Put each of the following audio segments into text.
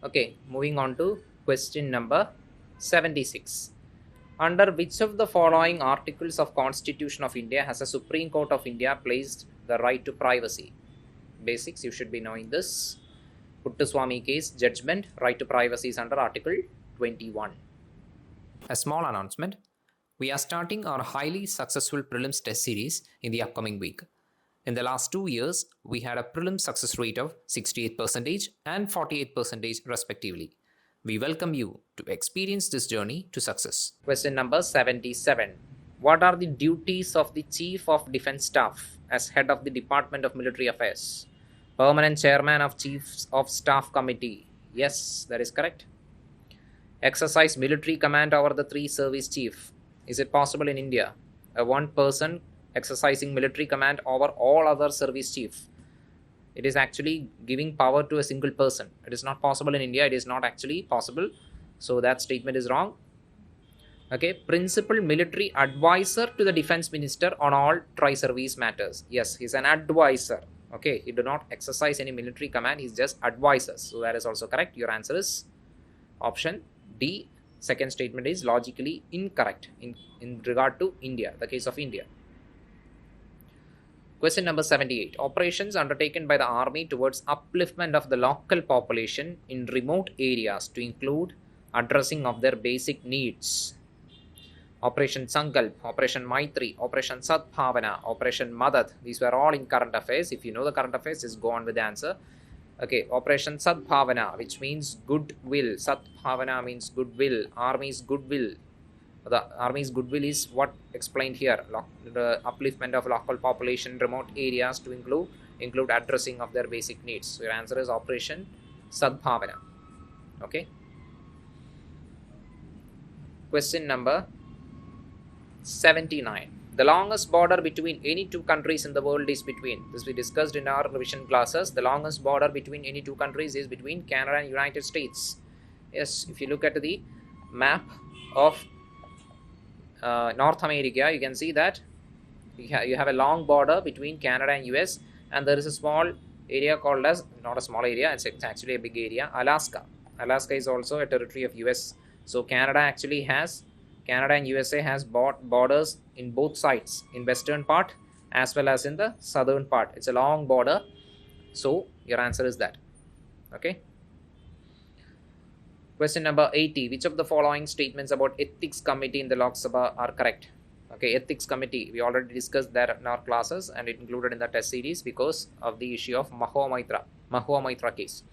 Okay, moving on to question number 76. Under which of the following articles of Constitution of India has the Supreme Court of India placed the right to privacy? Basics, you should be knowing this. Puttaswamy case, judgment, right to privacy is under Article 21. A small announcement. We are starting our highly successful prelims test series in the upcoming week. In the last 2 years, we had a prelim success rate of 68% and 48% respectively. We welcome you to experience this journey to success. Question number 77. What are the duties of the Chief of Defence Staff as head of the Department of Military Affairs? Permanent Chairman of Chiefs of Staff Committee. Yes, that is correct. Exercise military command over the 3 service chief. Is it possible in India? A one person exercising military command over all other service chief. It is actually giving power to a single person. It is not possible in India. It is not actually possible. So that statement is wrong. Okay. Principal military advisor to the defense minister on all tri-service matters. Yes, he is an advisor. Okay. He do not exercise any military command. He is just advisors. So that is also correct. Your answer is option D. Second statement is logically incorrect in regard to India, the case of India. Question number 78. Operations undertaken by the army towards upliftment of the local population in remote areas to include addressing of their basic needs. Operation Sankalp, Operation Maitri, Operation Sadbhavana, Operation Madad. These were all in current affairs. If you know the current affairs, just go on with the answer. Okay, Operation Sadbhavana, which means goodwill. Sadbhavana means goodwill. Army's goodwill. The army's goodwill is what explained here. The upliftment of local population in remote areas to include addressing of their basic needs. So your answer is Operation Sadbhavana. Okay. Question number 79. The longest border between any two countries in the world is between. This we discussed in our revision classes. The longest border between any two countries is between Canada and United States. Yes, if you look at the map of North America, you can see that you have a long border between Canada and US, and there is a small area called as, not a small area, it's actually a big area, Alaska. Alaska is also a territory of US. So Canada and USA has borders in both sides, in western part as well as in the southern part. It's a long border. So your answer is that. Okay. Question number 80. Which of the following statements about ethics committee in the Lok Sabha are correct? Okay, ethics committee. We already discussed that in our classes and it included in the test series because of the issue of Mahua Maitra case.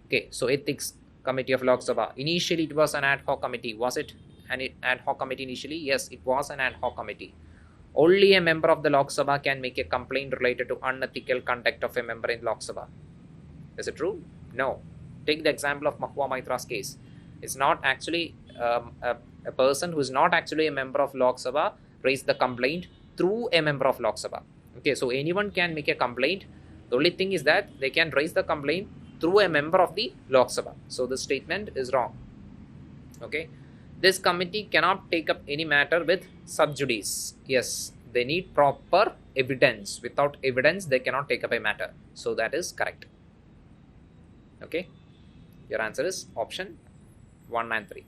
Okay, so ethics committee of Lok Sabha. Initially it was an ad hoc committee. Was it an ad hoc committee initially? Yes, it was an ad hoc committee. Only a member of the Lok Sabha can make a complaint related to unethical conduct of a member in Lok Sabha. Is it true? No. Take the example of Mahua Maitra's case. It's not actually a person who is not actually a member of Lok Sabha raised the complaint through a member of Lok Sabha. Okay, so anyone can make a complaint. The only thing is that they can raise the complaint through a member of the Lok Sabha. So the statement is wrong. Okay, this committee cannot take up any matter with sub judice. Yes, they need proper evidence. Without evidence, they cannot take up a matter. So that is correct. Okay. Your answer is option 1 and 3.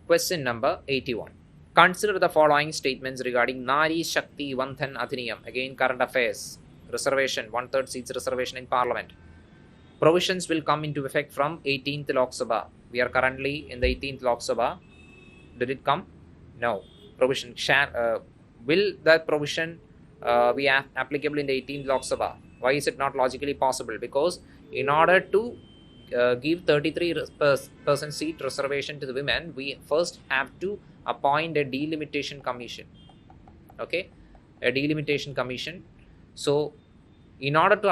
Question number 81. Consider the following statements regarding Nari Shakti Vanthan Adhiniyam. Again, current affairs. Reservation, 1/3 seats reservation in Parliament. Provisions will come into effect from 18th Lok Sabha. We are currently in the 18th Lok Sabha. Did it come? No. Provision will that provision be applicable in the 18th Lok Sabha? Why is it not logically possible? Because in order to give 33% seat reservation to the women, we first have to appoint a delimitation commission. Okay, a delimitation commission. So in order to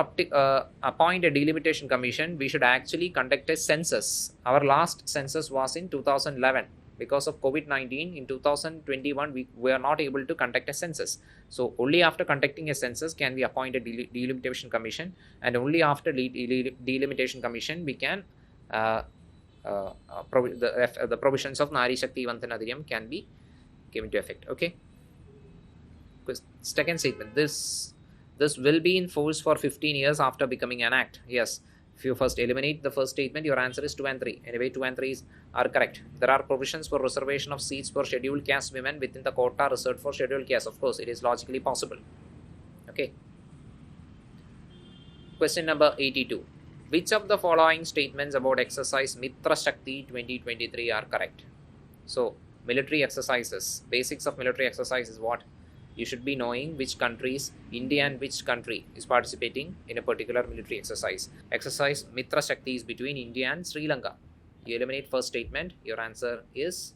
appoint a delimitation commission, we should actually conduct a census. Our last census was in 2011. Because of COVID-19, in 2021, we were not able to conduct a census. So only after conducting a census can we appoint a delimitation commission, and only after delimitation commission we can the provisions of Nari Shakti Vanthan Adhiniyam can be given into effect. Okay. Second statement. This will be in force for 15 years after becoming an act. Yes. If you first eliminate the first statement, your answer is 2 and 3. Anyway, 2 and 3 are correct. There are provisions for reservation of seats for scheduled caste women within the quota reserved for scheduled caste. Of course, it is logically possible. Okay. Question number 82. Which of the following statements about exercise Mitra Shakti 2023 are correct? So, military exercises, basics of military exercise is what? You should be knowing which countries, India and which country is participating in a particular military exercise. Exercise Mitra Shakti is between India and Sri Lanka. You eliminate first statement, your answer is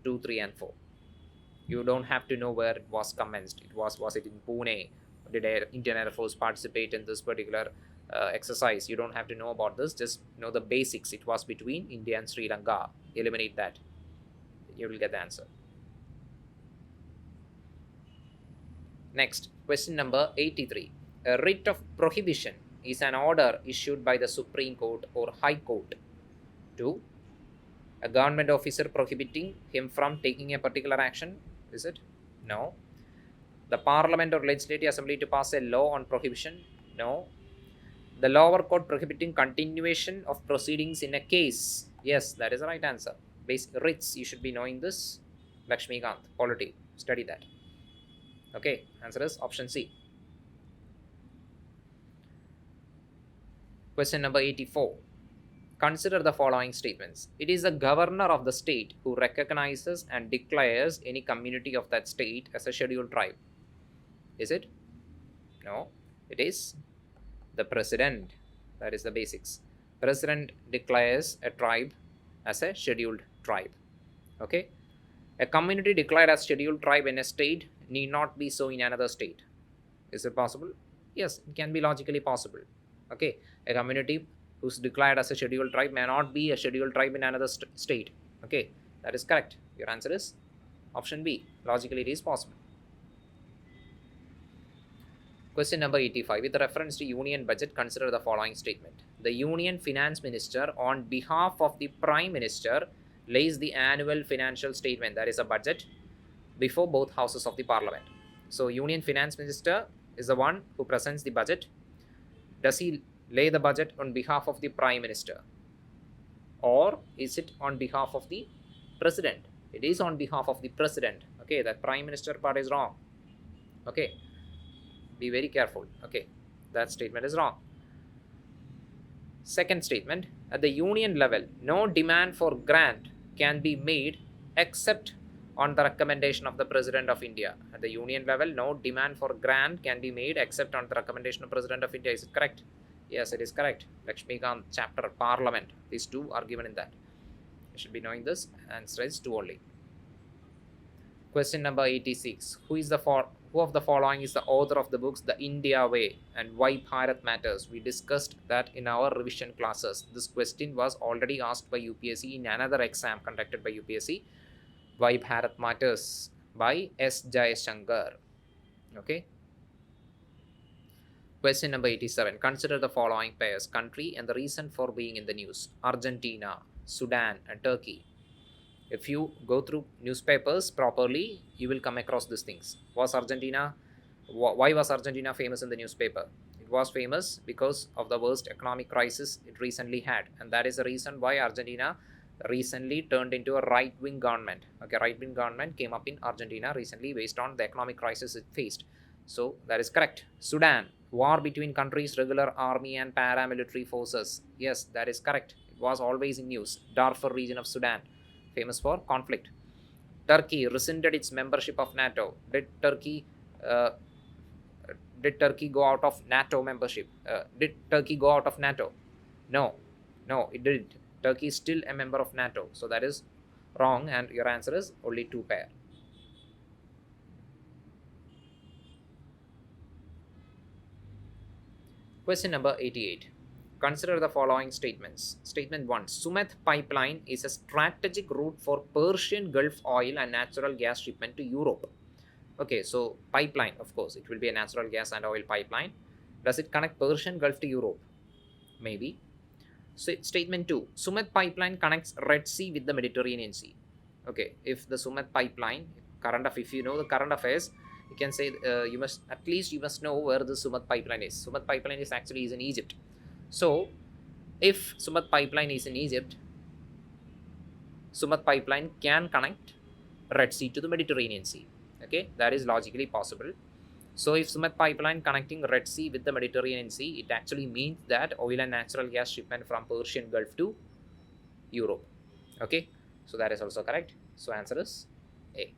2, 3 and 4. You don't have to know where it was commenced. Was it in Pune? Did Indian Air Force participate in this particular exercise? You don't have to know about this. Just know the basics. It was between India and Sri Lanka. Eliminate that. You will get the answer. Next, question number 83. A writ of prohibition is an order issued by the Supreme Court or High Court to a government officer prohibiting him from taking a particular action. Is it? No. The Parliament or Legislative Assembly to pass a law on prohibition? No. The lower court prohibiting continuation of proceedings in a case? Yes, that is the right answer. Basic writs, you should be knowing this. Lakshmikant, polity, study that. Okay, answer is option C. Question number 84. Consider the following statements. It is the governor of the state who recognizes and declares any community of that state as a scheduled tribe. Is it? No, it is the president. That is the basics. President declares a tribe as a scheduled tribe. Okay. A community declared as scheduled tribe in a state need not be so in another state. Is it possible? Yes, it can be logically possible. Okay. A community who's declared as a scheduled tribe may not be a scheduled tribe in another state. Okay. That is correct. Your answer is option B. Logically, it is possible. Question number 85. With reference to union budget, consider the following statement. The union finance minister, on behalf of the prime minister, lays the annual financial statement, that is a budget, before both houses of the parliament. So, union finance minister is the one who presents the budget. Does he lay the budget on behalf of the prime minister? Or is it on behalf of the president? It is on behalf of the president. Okay, that prime minister part is wrong. Okay. Be very careful. Okay, that statement is wrong. Second statement, at the union level, no demand for grant can be made except on the recommendation of the President of India. At the union level, no demand for grant can be made except on the recommendation of President of India. Is it correct? Yes, it is correct. Lakshmikant chapter Parliament. These two are given in that. You should be knowing this. Answer is 2 only. Question number 86. Who of the following is the author of the books The India Way and Why Bharat Matters? We discussed that in our revision classes. This question was already asked by UPSC in another exam conducted by UPSC. Why Bharat Matters by S. Jayashankar. Okay. Question number 87. Consider the following pairs, country and the reason for being in the news. Argentina, Sudan and Turkey. If you go through newspapers properly, you will come across these things. Why was Argentina famous in the newspaper? It was famous because of the worst economic crisis it recently had. And that is the reason why Argentina recently turned into a right-wing government. Okay, right-wing government came up in Argentina recently based on the economic crisis it faced. So that is correct. Sudan, war between countries, regular army and paramilitary forces. Yes, that is correct. It was always in news. Darfur region of Sudan, famous for conflict. Turkey rescinded its membership of NATO. Did Turkey go out of NATO membership? Did Turkey go out of NATO? No, it didn't. Turkey is still a member of NATO. So that is wrong and your answer is only 2 pair. Question number 88. Consider the following statements. Statement 1. Sumet pipeline is a strategic route for Persian Gulf oil and natural gas shipment to Europe. Okay, so pipeline, of course, it will be a natural gas and oil pipeline. Does it connect Persian Gulf to Europe? Maybe. So, statement 2. Sumet pipeline connects Red Sea with the Mediterranean Sea. Okay, if the Sumet pipeline, if you know the current affairs, you can say you must know where the Sumet pipeline is. Sumet pipeline is in Egypt. So if Sumat pipeline is in Egypt, Sumat pipeline can connect Red Sea to the Mediterranean Sea. Okay, that is logically possible. So if Sumat pipeline connecting Red Sea with the Mediterranean Sea, it actually means that oil and natural gas shipment from Persian Gulf to Europe. Okay, so that is also correct. So answer is A.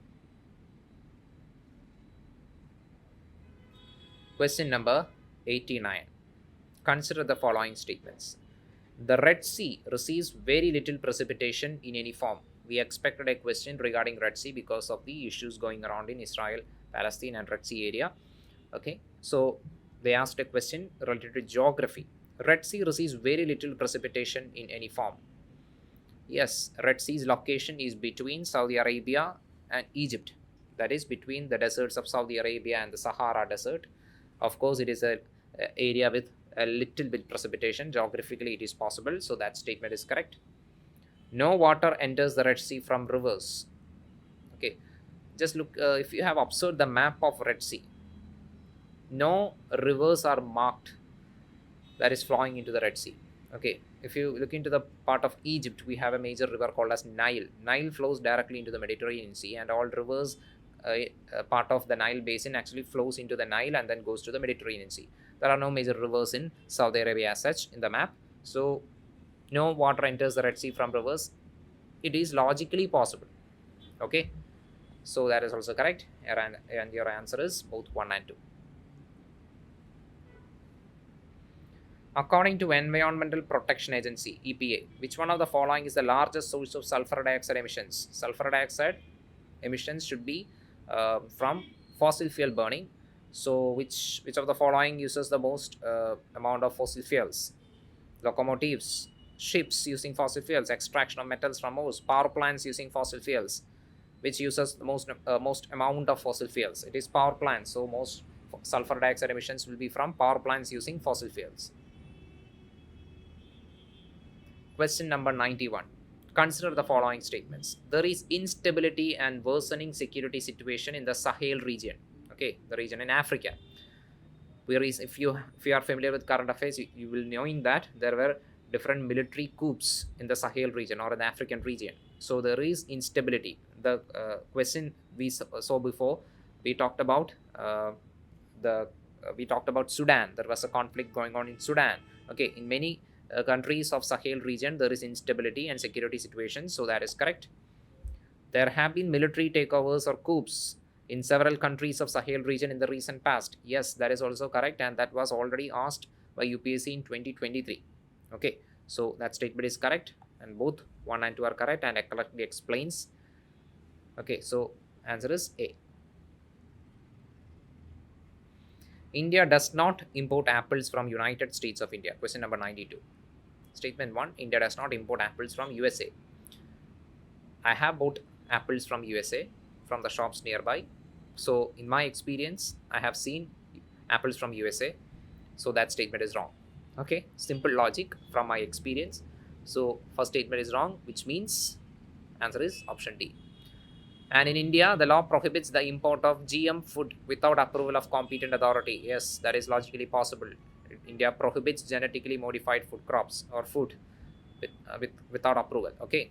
Question number 89. Consider the following statements. The Red Sea receives very little precipitation in any form. We expected a question regarding Red Sea because of the issues going around in Israel, Palestine, and Red Sea area. Okay, so they asked a question related to geography. Red Sea receives very little precipitation in any form. Yes, Red Sea's location is between Saudi Arabia and Egypt. That is between the deserts of Saudi Arabia and the Sahara Desert. Of course, it is a area with a little bit precipitation. Geographically, it is possible. So that statement is correct. No water enters the Red Sea from rivers. Okay, just look. If you have observed the map of Red Sea, no rivers are marked that is flowing into the Red Sea. Okay, if you look into the part of Egypt, we have a major river called as Nile. Nile flows directly into the Mediterranean Sea, and all rivers, part of the Nile basin actually flows into the Nile and then goes to the Mediterranean Sea. There are no major rivers in Saudi Arabia as such in the map. So no water enters the Red Sea from rivers. It is logically possible. Okay, so that is also correct, and your answer is both 1 and 2. According to Environmental Protection Agency (EPA), which one of the following is the largest source of sulfur dioxide emissions? Sulfur dioxide emissions should be from fossil fuel burning. So which of the following uses the most amount of fossil fuels? Locomotives, ships using fossil fuels, extraction of metals from ores, power plants using fossil fuels. Which uses the most amount of fossil fuels? It is power plants. So most sulfur dioxide emissions will be from power plants using fossil fuels. Question number 91. Consider the following statements. There is instability and worsening security situation in the Sahel region. Okay, the region in Africa. Where is, if you are familiar with current affairs, you will knowing that there were different military coups in the Sahel region or in the African region. So there is instability. The question we saw before, we talked about Sudan. There was a conflict going on in Sudan. Okay, in many countries of Sahel region, there is instability and security situation. So that is correct. There have been military takeovers or coups in several countries of Sahel region in the recent past. Yes, that is also correct, and that was already asked by UPSC in 2023. Okay, so that statement is correct, and both 1 and 2 are correct, and it correctly explains. Okay, so answer is A. India does not import apples from United States of India. Question number 92. Statement 1. India does not import apples from USA. I have bought apples from USA from the shops nearby. So in my experience, I have seen apples from USA. So that statement is wrong. Okay, simple logic from my experience. So first statement is wrong, which means answer is option D. And in India, the law prohibits the import of GM food without approval of competent authority. Yes, that is logically possible. India prohibits genetically modified food crops or food without approval. Okay,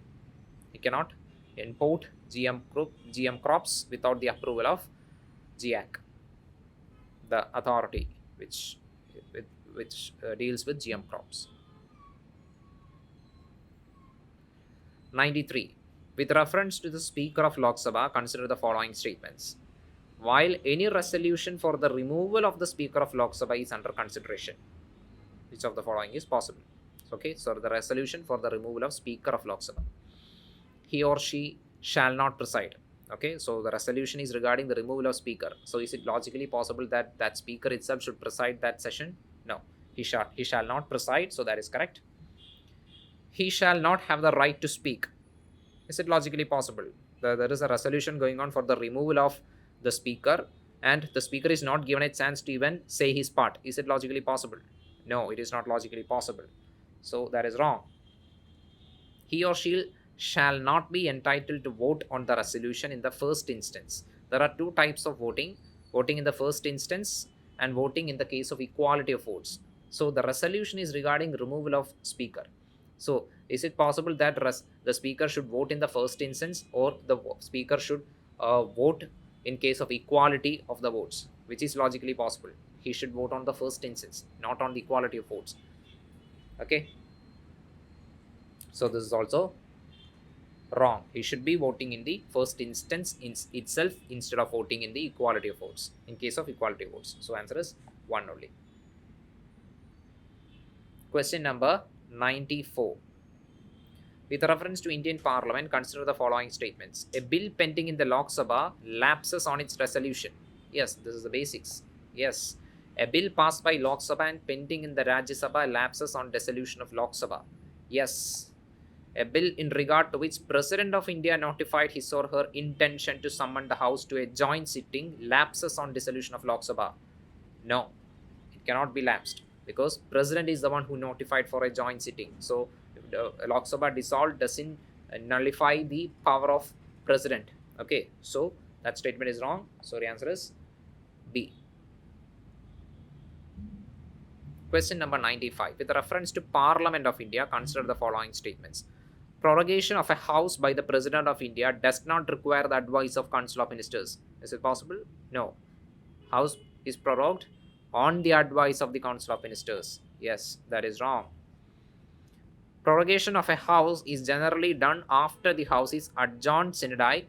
you cannot import GM crops without the approval of GAC, the authority which deals with GM crops. 93. With reference to the Speaker of Lok Sabha, consider the following statements. While any resolution for the removal of the Speaker of Lok Sabha is under consideration, which of the following is possible? Okay, so the resolution for the removal of Speaker of Lok Sabha, he or she shall not preside. Okay, so the resolution is regarding the removal of Speaker. So is it logically possible that that Speaker itself should preside that session? No, he shall not preside. So that is correct. He shall not have the right to speak. Is it logically possible? There is a resolution going on for the removal of the Speaker, and the Speaker is not given a chance to even say his part. Is it logically possible? No, it is not logically possible. So that is wrong. He or she shall not be entitled to vote on the resolution in the first instance. There are two types of voting: voting in the first instance and voting in the case of equality of votes. So the resolution is regarding removal of speaker. So is it possible that the speaker should vote in the first instance, or the speaker should vote in case of equality of the votes, which is logically possible? He should vote on the first instance, not on the equality of votes. Okay, so this is also wrong. He should be voting in the first instance itself instead of voting in the equality of votes, in case of equality of votes. So answer is 1 only. Question number 94. With reference to Indian Parliament, consider the following statements. A bill pending in the Lok Sabha lapses on its resolution. Yes, this is the basics. Yes. A bill passed by Lok Sabha and pending in the Rajya Sabha lapses on dissolution of Lok Sabha. Yes. A bill in regard to which President of India notified his or her intention to summon the House to a joint sitting lapses on dissolution of Lok Sabha. No, it cannot be lapsed, because President is the one who notified for a joint sitting. So if the Lok Sabha dissolved doesn't nullify the power of President. Okay, so that statement is wrong. So the answer is B. Question number 95. With reference to Parliament of India, consider the following statements. Prorogation of a house by the President of India does not require the advice of Council of Ministers. Is it possible? No. House is prorogued on the advice of the Council of Ministers. Yes, that is wrong. Prorogation of a house is generally done after the house is adjourned sine,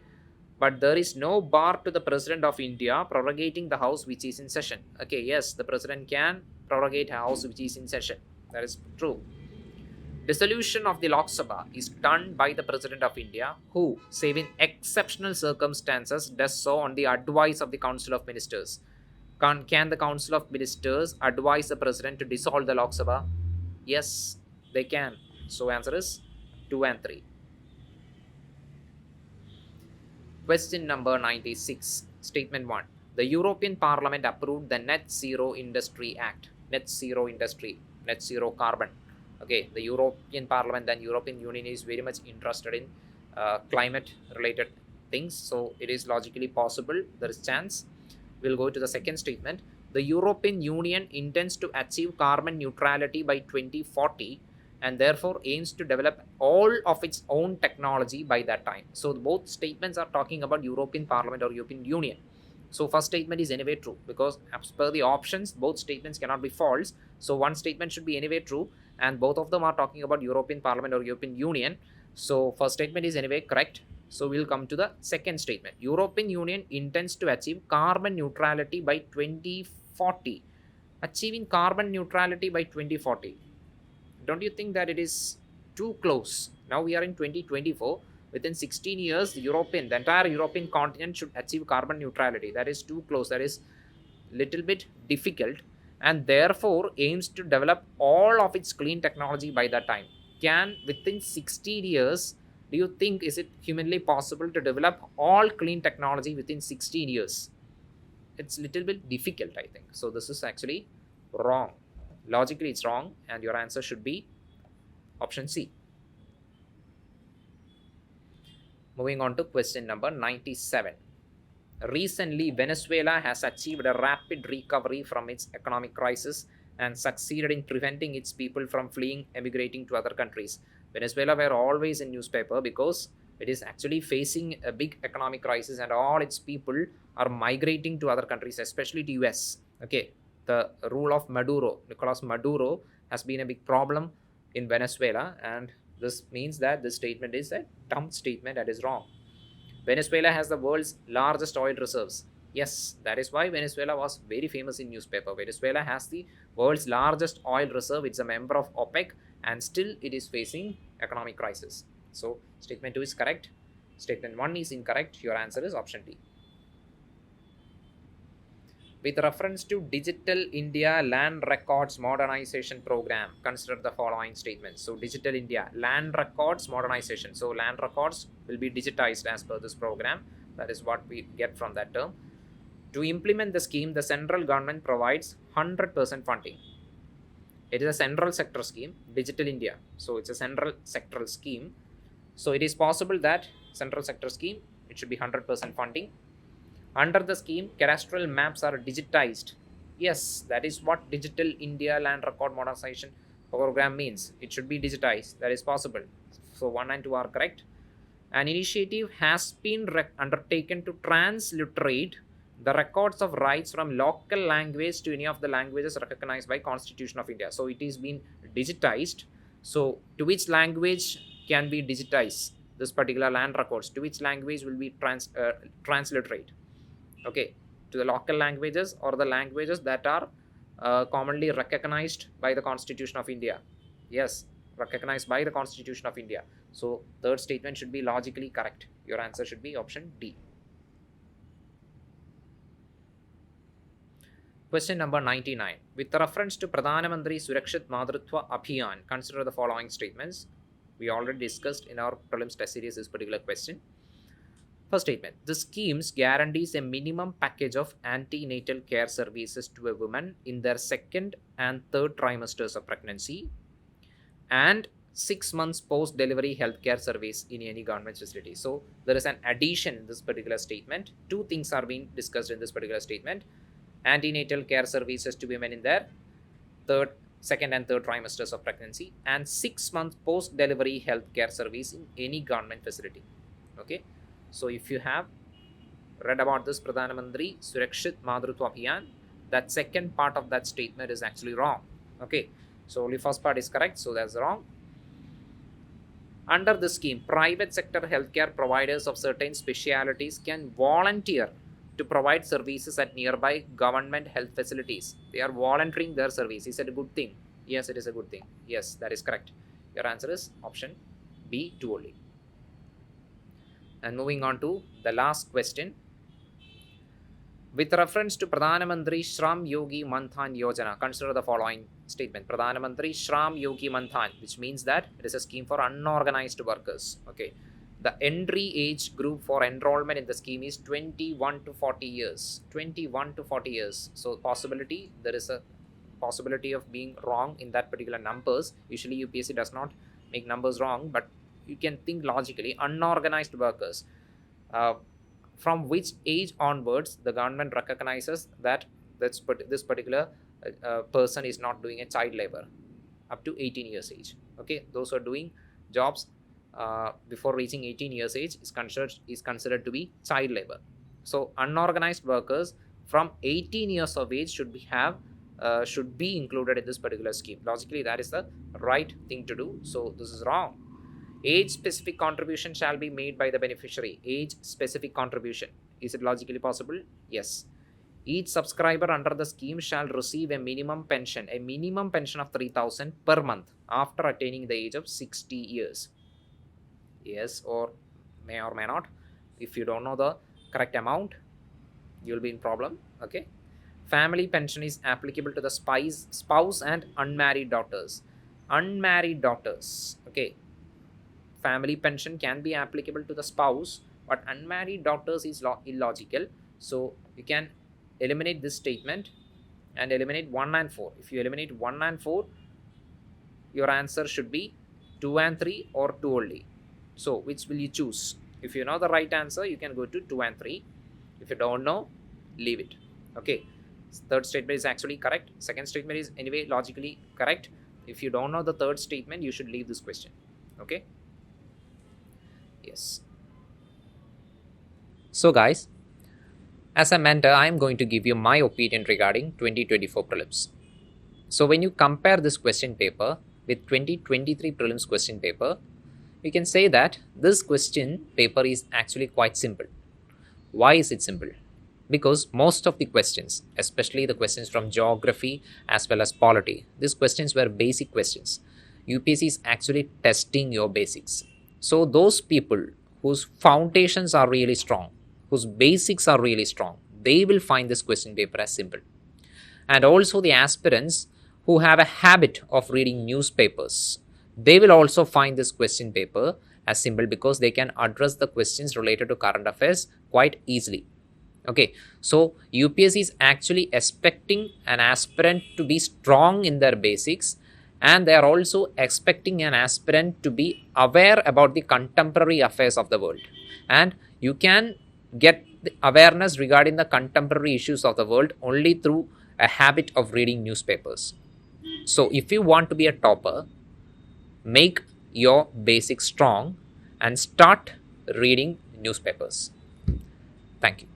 but there is no bar to the President of India prorogating the house which is in session. Okay, yes, the President can prorogate a house which is in session. That is true. Dissolution of the Lok Sabha is done by the President of India, who, save in exceptional circumstances, does so on the advice of the Council of Ministers. Can the Council of Ministers advise the President to dissolve the Lok Sabha? Yes, they can. So answer is 2 and 3. Question number 96. Statement 1. The European Parliament approved the Net Zero Industry Act. Net Zero Industry, Net Zero Carbon. Okay, the European Parliament and European Union is very much interested in climate related things. So it is logically possible. There is chance. We'll go to the second statement. The European Union intends to achieve carbon neutrality by 2040 and therefore aims to develop all of its own technology by that time. So both statements are talking about European Parliament or European Union. So first statement is anyway true, because as per the options, both statements cannot be false. So one statement should be anyway true, and both of them are talking about European Parliament or European Union. So first statement is anyway correct. So we'll come to the second statement. European Union intends to achieve carbon neutrality by 2040. Achieving carbon neutrality by 2040. Don't you think that it is too close? Now we are in 2024. Within 16 years, the entire European continent should achieve carbon neutrality. That is too close. That is little bit difficult, and therefore aims to develop all of its clean technology by that time. Can within 16 years, do you think is it humanly possible to develop all clean technology within 16 years? It's little bit difficult, I think. So this is actually wrong. Logically it's wrong, and your answer should be option C. Moving on to question number 97. Recently, Venezuela has achieved a rapid recovery from its economic crisis and succeeded in preventing its people from fleeing, emigrating to other countries. Venezuela were always in newspaper because it is actually facing a big economic crisis and all its people are migrating to other countries, especially to US. Okay, the rule of Nicolas Maduro, has been a big problem in Venezuela, and this means that this statement is a dumb statement. That is wrong. Venezuela has the world's largest oil reserves. Yes, that is why Venezuela was very famous in newspaper. Venezuela has the world's largest oil reserve. It's a member of OPEC, and still it is facing economic crisis. So statement 2 is correct. Statement 1 is incorrect. Your answer is option D. With reference to Digital India Land Records Modernization Program, consider the following statements. So Digital India Land Records Modernization. So land records will be digitized as per this program. That is what we get from that term. To implement the scheme, the central government provides 100% funding. It is a central sector scheme, Digital India. So it's a central sectoral scheme. So it is possible that central sector scheme, it should be 100% funding. Under the scheme, cadastral maps are digitized Yes, that is what Digital India Land Record Modernization Program means. It should be digitized. That is possible. So 1 and 2 are correct. An initiative has been undertaken to transliterate the records of rights from local language to any of the languages recognized by Constitution of India. So it is been digitized. So to which language can be digitized this particular land records? To which language will be transliterate? Okay, to the local languages or the languages that are commonly recognized by the Constitution of India. Yes, recognized by the Constitution of India. So third statement should be logically correct. Your answer should be option D. Question number 99. With reference to Pradhana Mantri Surakshit Matritva Abhiyan, consider the following statements. We already discussed in our prelims test series this particular question. First statement, the schemes guarantees a minimum package of antenatal care services to a woman in their second and third trimesters of pregnancy and 6 months post-delivery healthcare service in any government facility. So there is an addition in this particular statement. Two things are being discussed in this particular statement. Antenatal care services to women in their second and third trimesters of pregnancy and 6 months post-delivery healthcare service in any government facility. Okay. So if you have read about this Pradhana Mantri Surakshit Matritva Abhiyan, that second part of that statement is actually wrong. Okay, so only first part is correct, so that's wrong. Under the scheme, private sector healthcare providers of certain specialities can volunteer to provide services at nearby government health facilities. They are volunteering their service. Is it a good thing? Yes, it is a good thing. Yes, that is correct. Your answer is option B, 2 only. And moving on to the last question. With reference to Pradhana Mantri Shram Yogi Manthan Yojana, consider the following statement. Pradhana Mantri Shram Yogi Manthan, which means that it is a scheme for unorganized workers. Okay. The entry age group for enrollment in the scheme is 21 to 40 years. 21 to 40 years. So there is a possibility of being wrong in that particular numbers. Usually UPSC does not make numbers wrong, but you can think logically. Unorganized workers, from which age onwards the government recognizes that this particular person is not doing a child labor, up to 18 years age. Okay, those who are doing jobs before reaching 18 years age is considered to be child labor. So unorganized workers from 18 years of age should be included in this particular scheme. Logically, that is the right thing to do. So this is wrong. Age specific contribution shall be made by the beneficiary. Age specific contribution. Is it logically possible? Yes. Each subscriber under the scheme shall receive a minimum pension of 3,000 per month after attaining the age of 60 years. Yes, or may not. If you don't know the correct amount, you'll be in problem. Okay. Family pension is applicable to the spouse and unmarried daughters. Unmarried daughters. Okay. Family pension can be applicable to the spouse, but unmarried daughters is illogical. So you can eliminate this statement and eliminate 1 and 4. If you eliminate 1 and 4, your answer should be 2 and 3 or 2 only. So which will you choose? If you know the right answer, you can go to 2 and 3. If you don't know, leave it. Okay. Third statement is actually correct. Second statement is anyway logically correct. If you don't know the third statement, you should leave this question. Okay. Yes. So guys, as a mentor, I am going to give you my opinion regarding 2024 prelims. So when you compare this question paper with 2023 prelims question paper, you can say that this question paper is actually quite simple. Why is it simple? Because most of the questions, especially the questions from geography as well as polity, these questions were basic questions. UPSC is actually testing your basics. So those people whose foundations are really strong, whose basics are really strong, they will find this question paper as simple. And also the aspirants who have a habit of reading newspapers, they will also find this question paper as simple because they can address the questions related to current affairs quite easily. Okay, so UPSC is actually expecting an aspirant to be strong in their basics, and they are also expecting an aspirant to be aware about the contemporary affairs of the world. And you can get the awareness regarding the contemporary issues of the world only through a habit of reading newspapers. So if you want to be a topper, make your basics strong and start reading newspapers. Thank you.